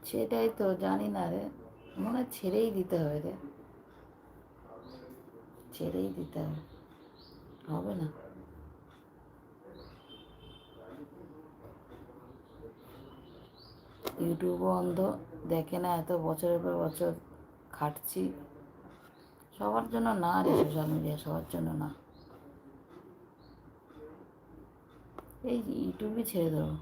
সেটাই তো জানি না রে, মনে হয় ছেড়েই দিতে হবে রে, ছেড়েই দিতে হবে, হবে না। ইউটিউবও অন্ধ, দেখে না, এত বছরের পর বছর খাটছি। সবার জন্য না রে, সোশ্যাল মিডিয়া সবার জন্য না। এই ইউটিউবই ছেড়ে দেবো।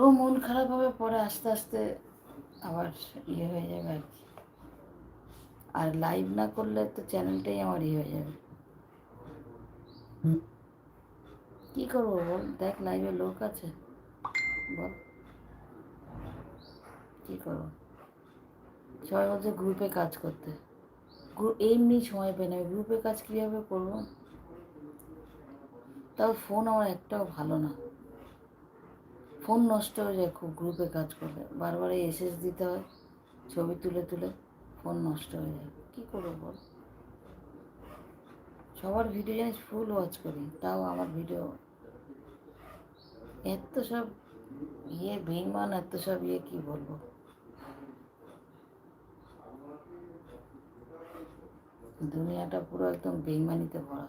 ও মন খারাপ হবে, পরে আস্তে আস্তে আবার ইয়ে হয়ে যাবে আর কি। আর লাইভ না করলে তো চ্যানেলটাই আমার ইয়ে হয়ে যাবে। কি করবো বল, দেখ লাইভে লোক আছে, বল কি করবো। সবাই বলছে গ্রুপে কাজ করতে, এমনি সময় পেয়ে নেবে, গ্রুপে কাজ কীভাবে করবো। তাও ফোন আমার একটাও ভালো না, ফোন নষ্ট হয়ে যায় খুব গ্রুপে কাজ করলে, বারবার এসএস দিতে হয়, ছবি তুলে তুলে ফোন নষ্ট হয়ে যায়, কী করবো বল। সবার ভিডিও জানিস ফুল ওয়াচ করি, তাও আমার ভিডিও এত সব ইয়ে বেইমান, এত সব ইয়ে কী বলবো। দুনিয়াটা পুরো একদম বেইমানিতে ভরা।